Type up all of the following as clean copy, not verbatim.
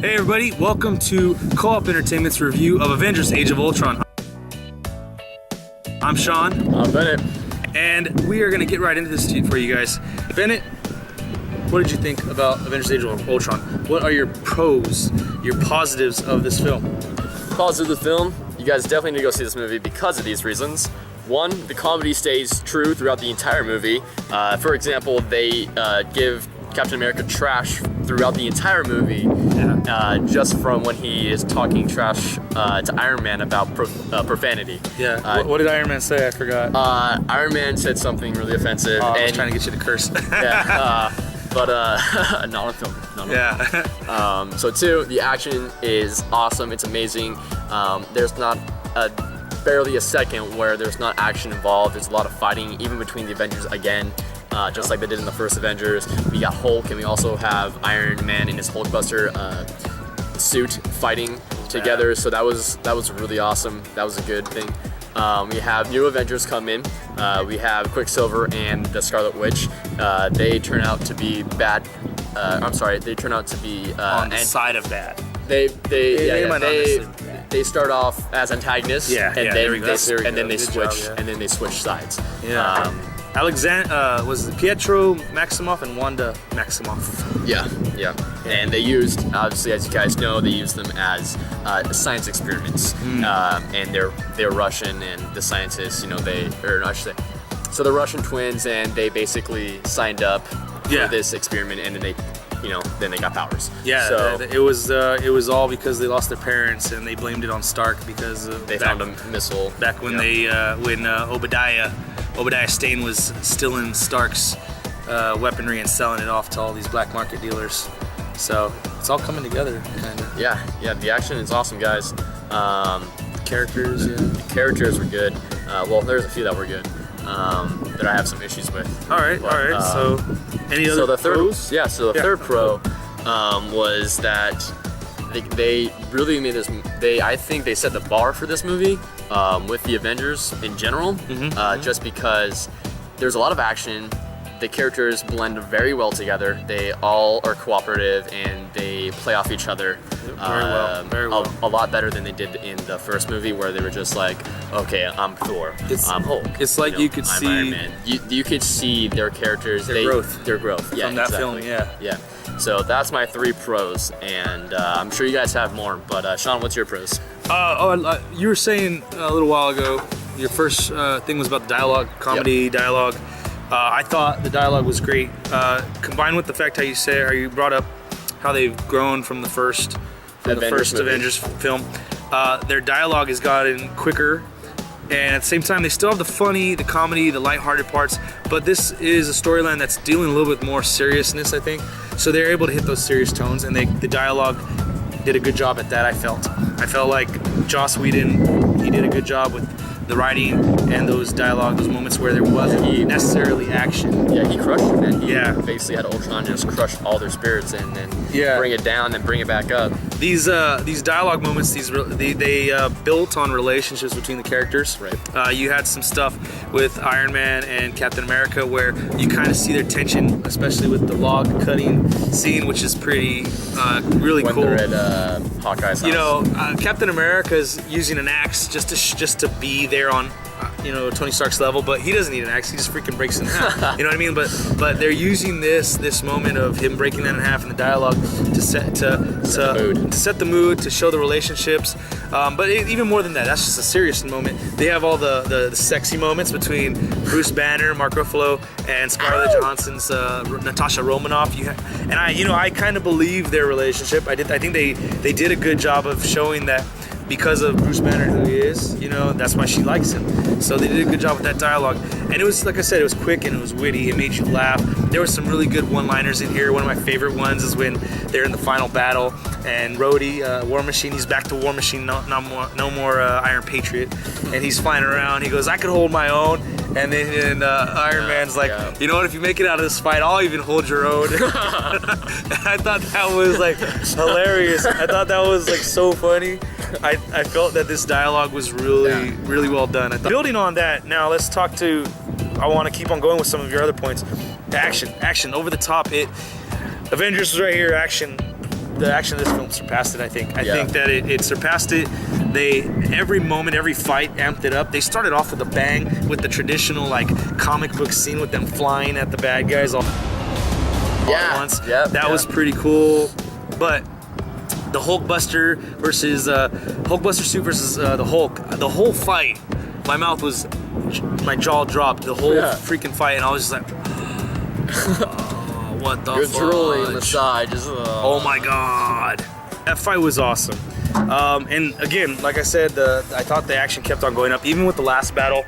Hey everybody, welcome to Co-op Entertainment's review of Avengers Age of Ultron. I'm Sean. I'm Bennett. And we are going to get right into this for you guys. Bennett, what did you think about Avengers Age of Ultron? What are your pros, your positives of this film? Positive of the film, you guys definitely need to go see this movie because of these reasons. One, the comedy stays true throughout the entire movie. For example, they give Captain America trash throughout the entire movie, just from when he is talking trash to Iron Man about profanity. Yeah. What did Iron Man say? I forgot. Iron Man said something really offensive. I was trying to get you to curse. Yeah. But not on film. So two, the action is awesome. It's amazing. There's not barely a second where there's not action involved. There's a lot of fighting, even between the Avengers again. Just like they did in the first Avengers. We got Hulk, and we also have Iron Man in his Hulkbuster suit fighting together. So that was really awesome. That was a good thing. We have new Avengers come in. We have Quicksilver and the Scarlet Witch. They turn out to be bad. They turn out to be on the side of bad. They start off as antagonists, and then they switch sides. Yeah. Was it Pietro Maximoff and Wanda Maximoff? Yeah. And they used, obviously, as you guys know, they used them as science experiments. And they're Russian, and the scientists, so they're Russian twins, and they basically signed up for this experiment, and then they got powers. Yeah, so it was all because they lost their parents, and they blamed it on Stark because they found a missile back when Obadiah Stane was stealing Stark's weaponry and selling it off to all these black market dealers. So it's all coming together, kind of. Yeah. The action is awesome, guys. Characters, The characters were good. Well, there's a few that were good that I have some issues with. All right. So any other pros? The third pro was that they really made this. I think they set the bar for this movie with the Avengers in general, just because there's a lot of action. The characters blend very well together. They all are cooperative and they play off each other very well. A lot better than they did in the first movie, where they were just like, okay, I'm Thor, I'm Hulk. It's like you could see Iron Man. You could see their characters, their growth from that film. Yeah. So that's my three pros, and I'm sure you guys have more. But Sean, what's your pros? You were saying a little while ago, your first thing was about the comedy dialogue. I thought the dialogue was great, combined with the fact how you brought up how they've grown from the first Avengers film. Their dialogue has gotten quicker, and at the same time they still have the funny, the comedy, the lighthearted parts, but this is a storyline that's dealing a little bit more seriousness, I think. So they're able to hit those serious tones, and the dialogue did a good job at that. I felt like Joss Whedon, he did a good job with the writing and those dialogue, those moments where there wasn't necessarily action. Yeah, he crushed it, man. He basically had Ultron just crush all their spirits and then bring it down and bring it back up. These dialogue moments, they built on relationships between the characters. Right. You had some stuff with Iron Man and Captain America where you kind of see their tension, especially with the log cutting scene, which is pretty really cool. When they're at Hawkeye's house. Captain America's using an axe just to be there on Tony Stark's level, but he doesn't need an axe. He just freaking breaks it in half. You know what I mean? But they're using this moment of him breaking that in half in the dialogue to set the mood, to show the relationships. But even more than that, that's just a serious moment. They have all the sexy moments between Bruce Banner, Mark Ruffalo, and Scarlett Johansson's Natasha Romanoff. I kind of believe their relationship. I think they did a good job of showing that. Because of Bruce Banner, who he is, that's why she likes him. So they did a good job with that dialogue. And it was, like I said, it was quick and it was witty. It made you laugh. There were some really good one-liners in here. One of my favorite ones is when they're in the final battle and Rhodey, War Machine, he's back to War Machine, no more Iron Patriot. And he's flying around. He goes, I could hold my own. And then Iron Man's like, you know what, if you make it out of this fight, I'll even hold your own. I thought that was like hilarious. I thought that was like so funny. I felt that this dialogue was really well done. Building on that, now let's talk to, I want to keep on going with some of your other points. Action, over the top. Avengers is right here, action. the action of this film surpassed it. I think. I think that it surpassed it. Every moment, every fight amped it up. They started off with a bang with the traditional like comic book scene with them flying at the bad guys all at once. That was pretty cool. But the Hulkbuster versus Hulkbuster suit versus the Hulk. The whole fight, my jaw dropped. The whole freaking fight, and I was just like, oh, what the fuck? You're drooling on the side. Just, oh my god, that fight was awesome. And again, like I said, I thought the action kept on going up, even with the last battle.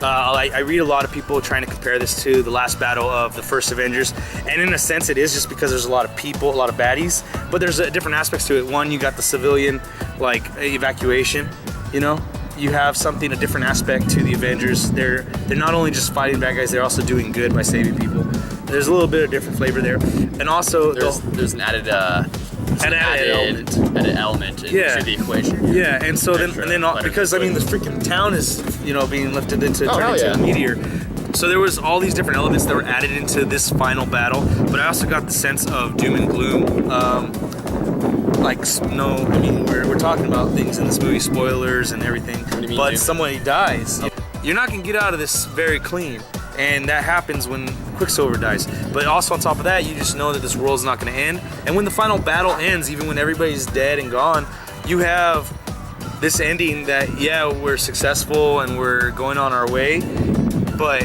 I read a lot of people trying to compare this to the last battle of the first Avengers, and in a sense it is, just because there's a lot of people, a lot of baddies, but there's different aspects to it. One, you got the civilian like evacuation, you know, you have a different aspect to the Avengers. They're not only just fighting bad guys, they're also doing good by saving people. There's a little bit of different flavor there, and also there's an added element into the equation. Yeah, and so because I mean the freaking town is being lifted into a meteor. So there was all these different elements that were added into this final battle, but I also got the sense of doom and gloom. We're talking about things in this movie, spoilers and everything, but somebody dies. You're not gonna get out of this very clean. And that happens when Quicksilver dies. But also on top of that, you just know that this world's not gonna end. And when the final battle ends, even when everybody's dead and gone, you have this ending that, we're successful and we're going on our way, but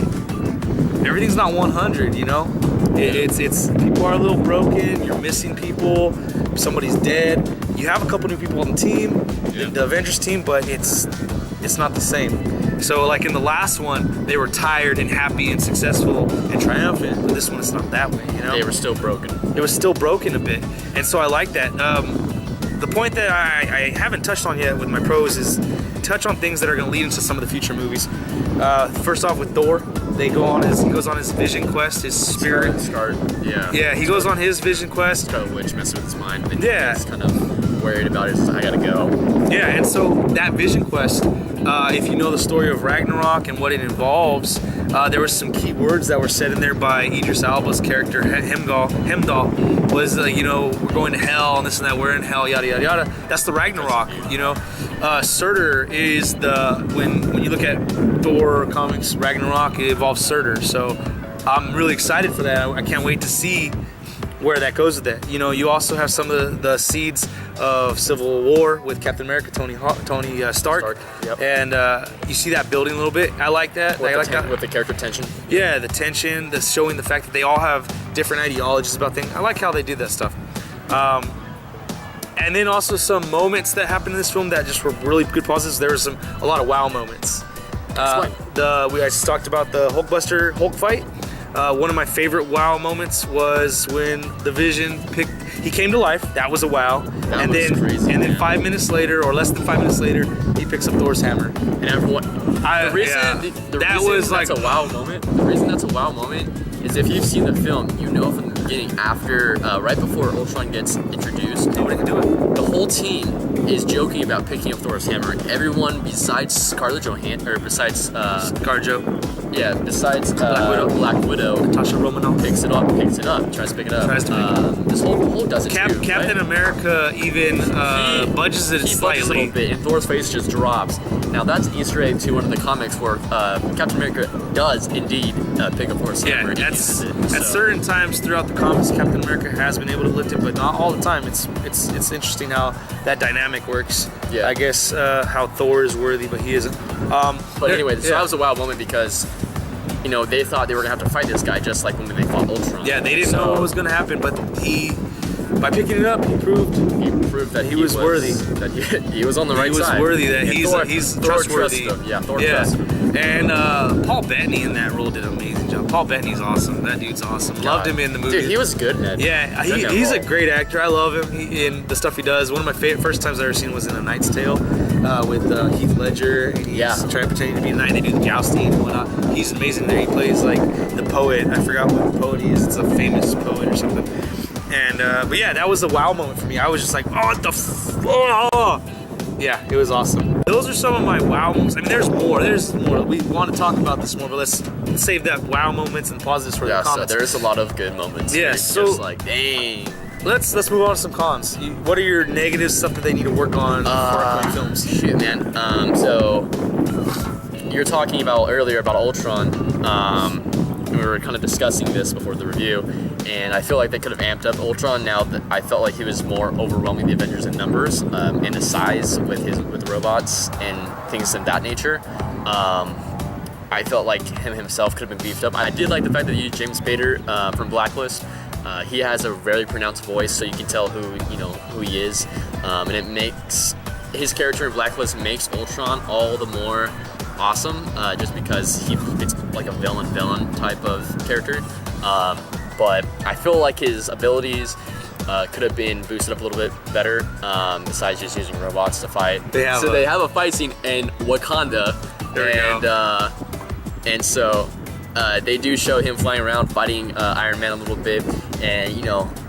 everything's not 100, you know? It's people are a little broken, you're missing people, somebody's dead. You have a couple new people on the team, the Avengers team, but it's not the same. So like in the last one, they were tired and happy and successful and triumphant, but this one it's not that way, you know? They were still broken. It was still broken a bit, and so I like that. The point that I haven't touched on yet with my pros is touch on things that are going to lead into some of the future movies. First off, with Thor, he goes on his vision quest, his spirit. He goes on his vision quest. Got a witch messing with his mind. And he's kind of worried about it. I gotta go. Yeah, and so that vision quest, if you know the story of Ragnarok and what it involves, there were some key words that were said in there by Idris Elba's character Heimdall. Was we're going to hell and this and that. We're in hell, yada yada yada. That's the Ragnarok. You know, Surtur is when you look at Thor comics Ragnarok, it involves Surtur. So I'm really excited for that. I can't wait to see where that goes with that. You know, you also have some of the seeds of Civil War with Captain America, Tony Stark. Yep. And you see that building a little bit. I like that. With the character tension. Yeah, the tension, showing the fact that they all have different ideologies about things. I like how they did that stuff. And then also some moments that happened in this film that just were really good positives. There was a lot of wow moments. I just talked about the Hulk fight. One of my favorite wow moments was when the Vision he came to life. That was a wow. That was crazy. And then 5 minutes later, or less than 5 minutes later, he picks up Thor's hammer. And everyone, the reason that's a wow moment is if you've seen the film, you know from the beginning, after right before Ultron gets introduced, nobody can do it. The whole team is joking about picking up Thor's hammer, and everyone besides Scarlett Johansson, or besides ScarJo. Yeah, besides Black Widow, Natasha Romanoff picks it up, tries to pick it up. This whole does it too. Captain America even budges it slightly. Budges a little bit, and Thor's face just drops. Now that's an Easter egg to one of the comics where Captain America does indeed pick up Thor's hammer. At certain times throughout the comics, Captain America has been able to lift it, but not all the time. It's interesting how that dynamic works. Yeah. I guess how Thor is worthy, but he isn't. But anyway, so that was a wow moment because they thought they were gonna have to fight this guy just like when they fought Ultron. Yeah, they didn't know what was gonna happen, but by picking it up, he proved that he was worthy. That he was on the right side. He was worthy. That he's trustworthy. Thor trusts him. And Paul Bettany in that role did an amazing job. Paul Bettany's awesome. That dude's awesome. Loved him in the movie. Dude, he was good in it. Yeah, he's a great actor. I love him in the stuff he does. One of my first times I ever seen was in A Knight's Tale with Heath Ledger. And he's trying pretending to be a knight. They do the jousting and whatnot. He's amazing there. He plays like the poet. I forgot what poet he is. It's a famous poet or something. And but yeah, that was a wow moment for me. I was just like, oh, what the yeah, it was awesome. Those are some of my wow moments. I mean, there's more. We want to talk about this more, but let's save that wow moments and positives for the comments. So there's a lot of good moments. Yeah, so just like, dang. let's move on to some cons. What are your negatives, stuff that they need to work on for upcoming films? Shit, man. So you're talking about earlier about Ultron. We were kind of discussing this before the review, and I feel like they could have amped up Ultron. Now that I felt like he was more overwhelming the Avengers in numbers and the size with robots and things of that nature. I felt like him himself could have been beefed up. I did like the fact that you used James Spader from Blacklist. He has a very pronounced voice, so you can tell who he is, and it makes his character in Blacklist makes Ultron all the more awesome, just because it's like a villain type of character. But I feel like his abilities could have been boosted up a little bit better, besides just using robots to fight. They have a fight scene in Wakanda, and so they do show him flying around fighting Iron Man a little bit, and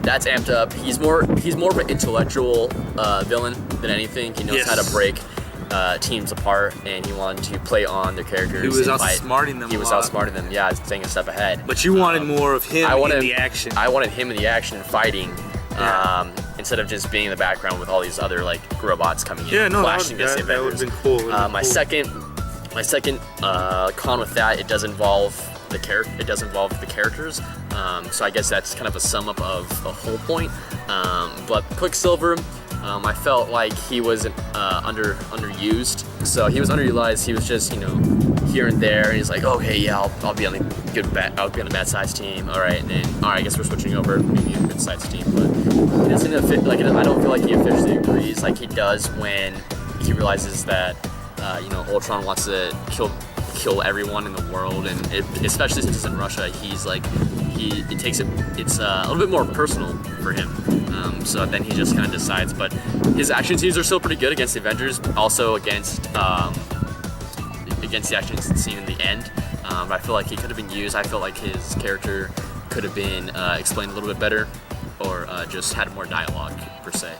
that's amped up. He's more of an intellectual villain than anything. He knows how to break teams apart, and he wanted to play on their characters. He was outsmarting them. He was outsmarting them, staying a step ahead. But you wanted more of him in the action. I wanted him in the action fighting, instead of just being in the background with all these other like robots coming in, flashing against the Avengers. That would have been cool. My second con with that, it does involve the characters. So I guess that's kind of a sum up of the whole point. But Quicksilver, I felt like he was underused. So he was underutilized. He was just here and there, and he's like, okay, yeah, I'll be on the bad sides team. All right, and then I guess we're switching over, maybe a good sides team. But it doesn't fit. Like I don't feel like he officially agrees like he does when he realizes that Ultron wants to kill everyone in the world, and especially since it's in Russia, he's like it's a little bit more personal for him. So then he just kind of decides. But his action scenes are still pretty good against the Avengers, also against the action scene in the end. But I feel like he could have been used. I feel like his character could have been explained a little bit better, or just had more dialogue per se.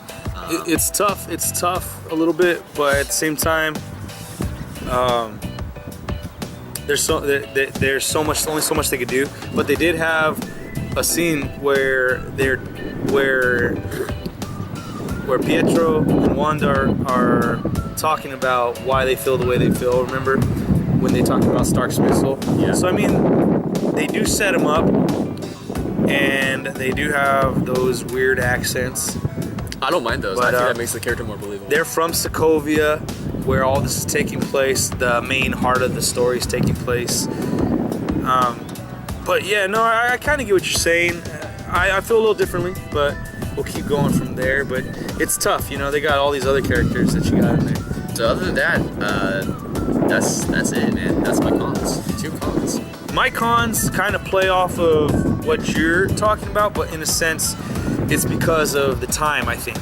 It's tough. It's tough a little bit, but at the same time, there's only so much they could do. But they did have a scene where Pietro and Wanda are talking about why they feel the way they feel. Remember when they talked about Stark's missile? Yeah. So I mean, they do set him up, and they do have those weird accents. I don't mind those. But, I think that makes the character more believable. They're from Sokovia, where all this is taking place. The main heart of the story is taking place. But yeah, no, I kind of get what you're saying. I feel a little differently, but we'll keep going from there. But it's tough, they got all these other characters that you got in there. So other than that, that's it, man. That's my cons. 2 cons. My cons kind of play off of what you're talking about, but in a sense, it's because of the time. I think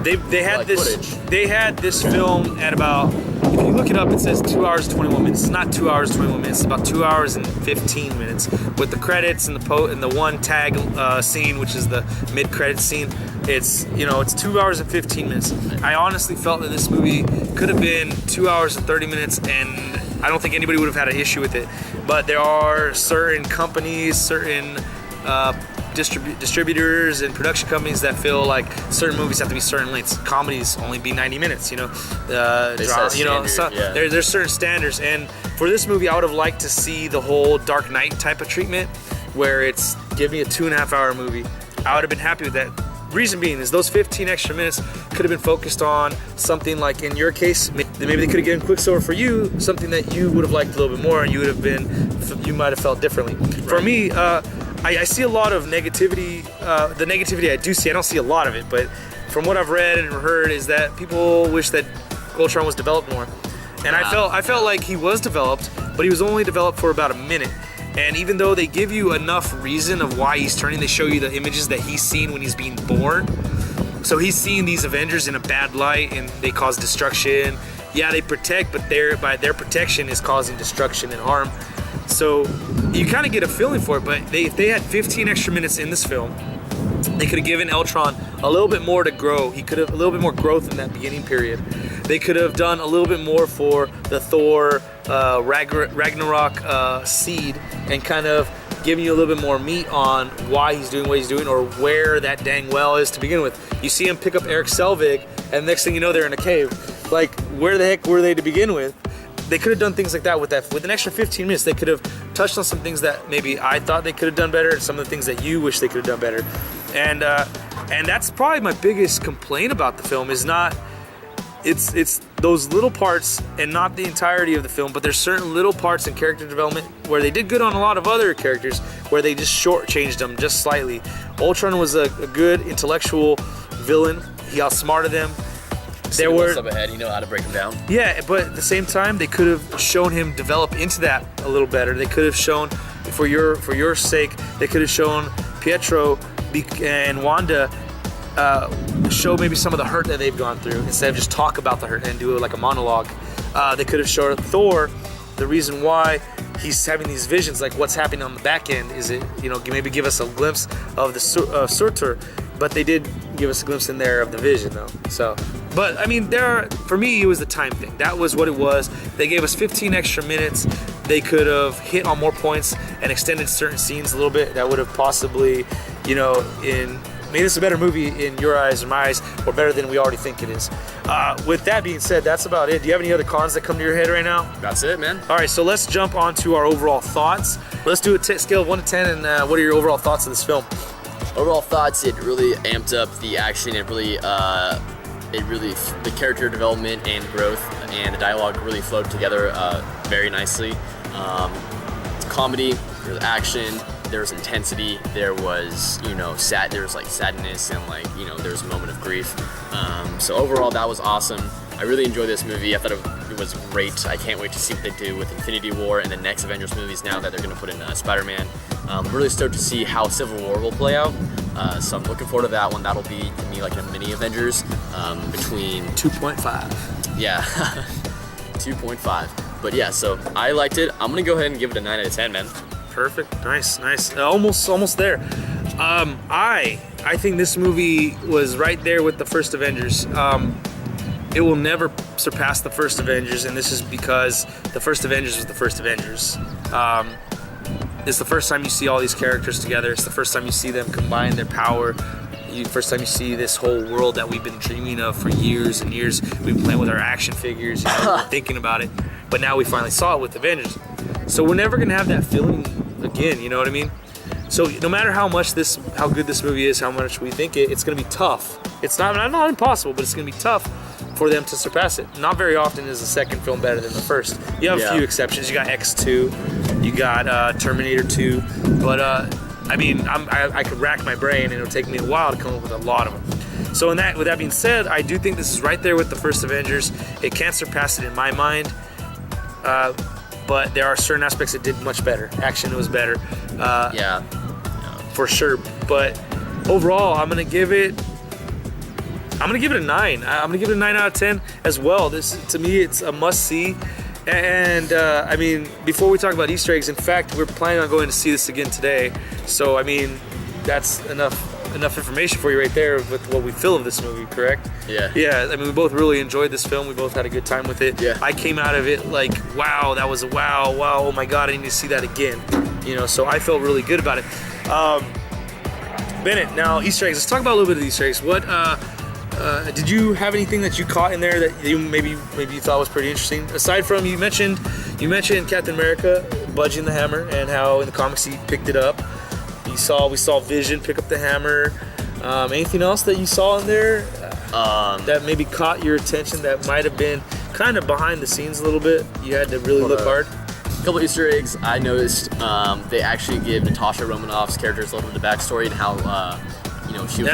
they had like this footage. They had this film at about, if you look it up, it says 2 hours 21 minutes. It's not 2 hours 21 minutes. It's about 2 hours and 15 minutes with the credits and the one tag scene, which is the mid-credit scene. It's 2 hours and 15 minutes. I honestly felt that this movie could have been 2 hours and 30 minutes, and I don't think anybody would have had an issue with it. But there are certain companies, certain distributors and production companies that feel like certain movies have to be certain lengths. Comedies only be 90 minutes, there's certain standards. And for this movie, I would have liked to see the whole Dark Knight type of treatment, where it's give me a 2.5 hour movie. I would have been happy with that. Reason being is those 15 extra minutes could have been focused on something like, in your case, maybe they could have given Quicksilver for you something that you would have liked a little bit more, and you might have felt differently. Right. For me, I see a lot of negativity. The negativity I do see, I don't see a lot of it, but from what I've read and heard is that people wish that Ultron was developed more. And I felt like he was developed, but he was only developed for about a minute. And even though they give you enough reason of why he's turning, they show you the images that he's seen when he's being born. So he's seeing these Avengers in a bad light, and they cause destruction. Yeah, they protect, but by their protection is causing destruction and harm. So you kind of get a feeling for it. But if they had 15 extra minutes in this film, they could have given Ultron a little bit more to grow. He could have a little bit more growth in that beginning period. They could have done a little bit more for the Thor Ragnarok seed, and kind of giving you a little bit more meat on why he's doing what he's doing, or where that dang well is to begin with. You see him pick up Eric Selvig, and next thing you know, they're in a cave. Like, where the heck were they to begin with? They could have done things like that with that. With an extra 15 minutes, they could have touched on some things that maybe I thought they could have done better, and some of the things that you wish they could have done better. And that's probably my biggest complaint about the film is not, it's those little parts and not the entirety of the film, but there's certain little parts in character development where they did good on a lot of other characters, where they just shortchanged them just slightly. Ultron was a good intellectual villain. He outsmarted them. There were up ahead, you know how to break them down. Yeah, but at the same time, they could have shown him develop into that a little better. They could have shown, for your sake, they could have shown Pietro and Wanda show maybe some of the hurt that they've gone through instead of just talk about the hurt and do it like a monologue. They could have showed Thor the reason why he's having these visions, like what's happening on the back end. Is it, maybe give us a glimpse of the Surtur, but they did give us a glimpse in there of the vision though. So, but I mean, for me, it was the time thing. That was what it was. They gave us 15 extra minutes. They could have hit on more points and extended certain scenes a little bit. That would have possibly, made this a better movie in your eyes or my eyes, or better than we already think it is. With that being said, that's about it. Do you have any other cons that come to your head right now? That's it, man. All right, so let's jump on to our overall thoughts. Let's do a scale of 1 to 10, and what are your overall thoughts of this film? Overall thoughts, it really amped up the action. It really, the character development and growth and the dialogue really flowed together very nicely. Comedy, there's action, there's intensity, there was, there was like sadness, and there was a moment of grief. So overall, that was awesome. I really enjoyed this movie. I thought it was great. I can't wait to see what they do with Infinity War and the next Avengers movies now that they're going to put in Spider-Man. I'm really stoked to see how Civil War will play out. So I'm looking forward to that one. That'll be, to me, like a mini Avengers between 2.5. Yeah, 2.5 But yeah, so I liked it. I'm going to go ahead and give it a 9 out of 10, man. Perfect. Nice. Almost there. I think this movie was right there with the first Avengers. It will never surpass the first Avengers, and this is because the first Avengers was the first Avengers. It's the first time you see all these characters together. It's the first time you see them combine their power. First time you see this whole world that we've been dreaming of for years and years. We've been playing with our action figures, we're thinking about it. But now we finally saw it with Avengers. So we're never gonna have that feeling again, you know what I mean? So no matter how good this movie is, how much we think it's gonna be tough. It's not impossible, but it's gonna be tough for them to surpass it. Not very often is the second film better than the first. You have a few exceptions. You got X2, you got Terminator 2, but I could rack my brain and it'll take me a while to come up with a lot of them. So with that being said, I do think this is right there with the first Avengers. It can't surpass it in my mind, but there are certain aspects it did much better. Action was better, for sure. But overall, I'm gonna give it a 9. I'm gonna give it a 9 out of 10 as well. This, to me, it's a must-see. And before we talk about Easter eggs, in fact, we're planning on going to see this again today. So that's enough information for you right there with what we feel of this movie, correct? Yeah. We both really enjoyed this film. We both had a good time with it. Yeah. I came out of it like, wow, that was a wow, oh my God, I need to see that again. So I felt really good about it. Bennett, now Easter eggs. Let's talk about a little bit of the Easter eggs. What did you have anything that you caught in there that you maybe you thought was pretty interesting? Aside from you mentioned Captain America budging the hammer and how in the comics he picked it up. We saw Vision pick up the hammer. Anything else that you saw in there that maybe caught your attention that might have been kind of behind the scenes a little bit? You had to really look hard. A couple Easter eggs I noticed. They actually give Natasha Romanoff's characters a little bit of backstory and how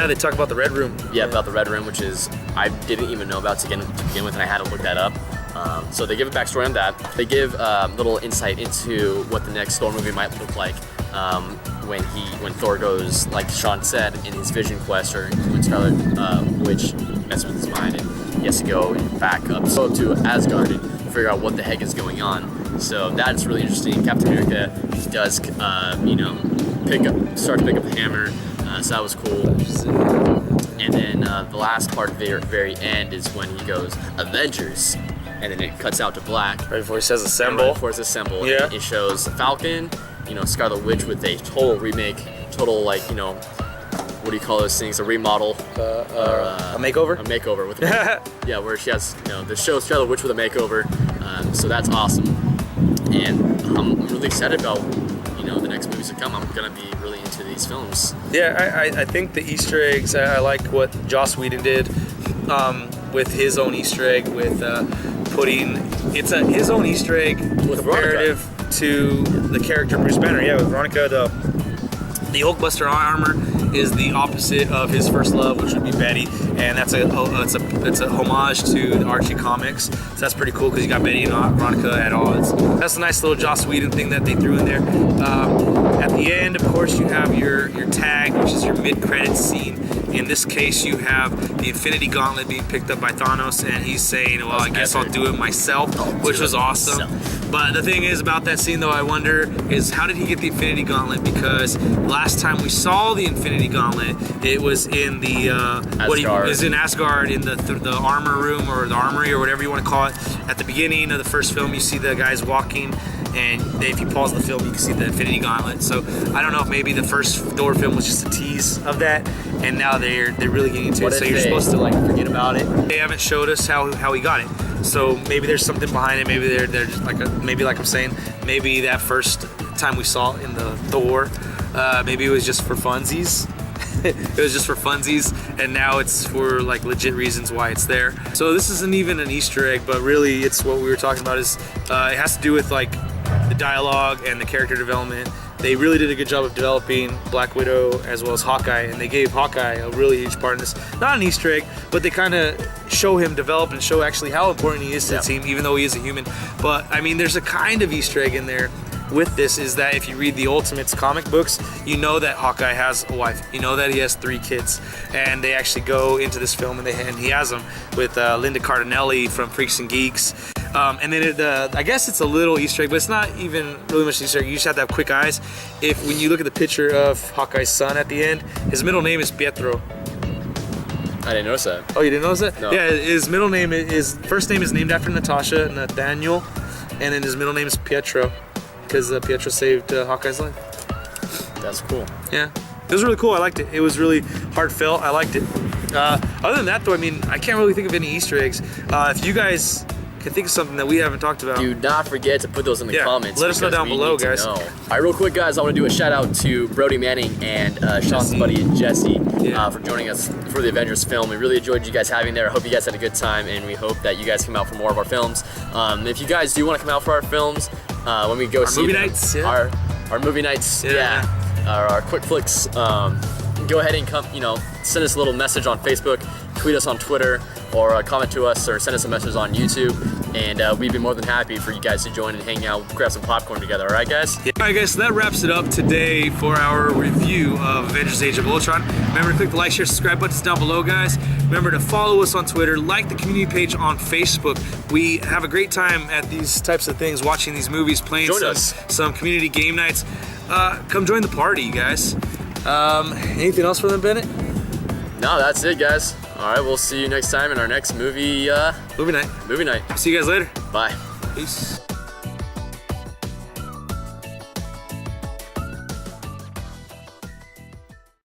they talk about the Red Room. Yeah, about the Red Room, which is I didn't even know about to begin with, and I had to look that up. So they give a backstory on that. They give little insight into what the next Thor movie might look like when Thor goes, like Sean said, in his Vision quest, or when Scarlet Witch messes with his mind, and he has to go back up to Asgard and figure out what the heck is going on. So that's really interesting. Captain America does, start to pick up the hammer. So that was cool. And then the last part, very end, is when he goes Avengers, and then it cuts out to black. Right before he says assemble. Right before it's assemble. Yeah. It shows Falcon, Scarlet Witch with a total remake, total like what do you call those things? A remodel, a makeover. A makeover with yeah, where she has the show Scarlet Witch with a makeover. So that's awesome, and I'm really excited about the next movies to come. I'm gonna be really into these films. Yeah, I think the Easter eggs. I like what Joss Whedon did with his own Easter egg with putting his own Easter egg with comparative Veronica. To the character Bruce Banner. Yeah, with Veronica, the Hulkbuster armor is the opposite of his first love, which would be Betty, and it's a homage to the Archie comics. So that's pretty cool because you got Betty and Veronica at odds. That's a nice little Joss Whedon thing that they threw in there. At the end, of course, you have your tag, which is your mid-credits scene. In this case, you have the Infinity Gauntlet being picked up by Thanos, and he's saying, "Well, I guess I'll do it myself," which was awesome. But the thing is about that scene, though, I wonder is how did he get the Infinity Gauntlet? Because last time we saw the Infinity Gauntlet, it was in the is in Asgard in the armor room or the armory or whatever you want to call it. At the beginning of the first film, you see the guys walking, and if you pause the film, you can see the Infinity Gauntlet. So I don't know if maybe the first Thor film was just a tease of that, and now they're really getting into it. So you're supposed to like forget about it. They haven't showed us how he got it. So maybe there's something behind it. Maybe they're just maybe like I'm saying, maybe that first time we saw it in the Thor, maybe it was just for funsies. It was just for funsies, and now it's for like legit reasons why it's there. So this isn't even an Easter egg, but really it's what we were talking about. Is it has to do with like the dialogue and the character development. They really did a good job of developing Black Widow as well as Hawkeye, and they gave Hawkeye a really huge part in this. Not an Easter egg, but they kind of show him develop and show actually how important he is to the team, even though he is a human. But I mean, there's a kind of Easter egg in there with this, is that if you read the Ultimates comic books, you know that Hawkeye has a wife. You know that he has 3 kids, and they actually go into this film and he has them with Linda Cardinelli from Freaks and Geeks. And then I guess it's a little Easter egg, but it's not even really much Easter egg. You just have to have quick eyes. When you look at the picture of Hawkeye's son at the end, his middle name is Pietro. I didn't notice that. Oh, you didn't notice that? No. Yeah, his first name is named after Nathaniel, and then his middle name is Pietro, because Pietro saved Hawkeye's life. That's cool. Yeah, it was really cool. I liked it. It was really heartfelt. I liked it. Other than that, though, I mean, I can't really think of any Easter eggs. If you guys can think of something that we haven't talked about, do not forget to put those in the comments. Let us know down below, guys. All right, real quick, guys, I want to do a shout out to Brody Manning and Sean's buddy Jesse for joining us for the Avengers film. We really enjoyed you guys having there. I hope you guys had a good time, and we hope that you guys come out for more of our films. If you guys do want to come out for our films, when we go see movie nights, our movie nights, our quick flicks, go ahead and come, send us a little message on Facebook, tweet us on Twitter, or comment to us, or send us a message on YouTube, and we'd be more than happy for you guys to join and hang out, grab some popcorn together. All right, guys? Yeah. All right, guys, so that wraps it up today for our review of Avengers Age of Ultron. Remember to click the like, share, subscribe buttons down below, guys. Remember to follow us on Twitter, like the community page on Facebook. We have a great time at these types of things, watching these movies, playing some community game nights. Come join the party, you guys. Anything else for them, Bennett? No, that's it, guys. All right, we'll see you next time in our next movie night. See you guys later. Bye. Peace.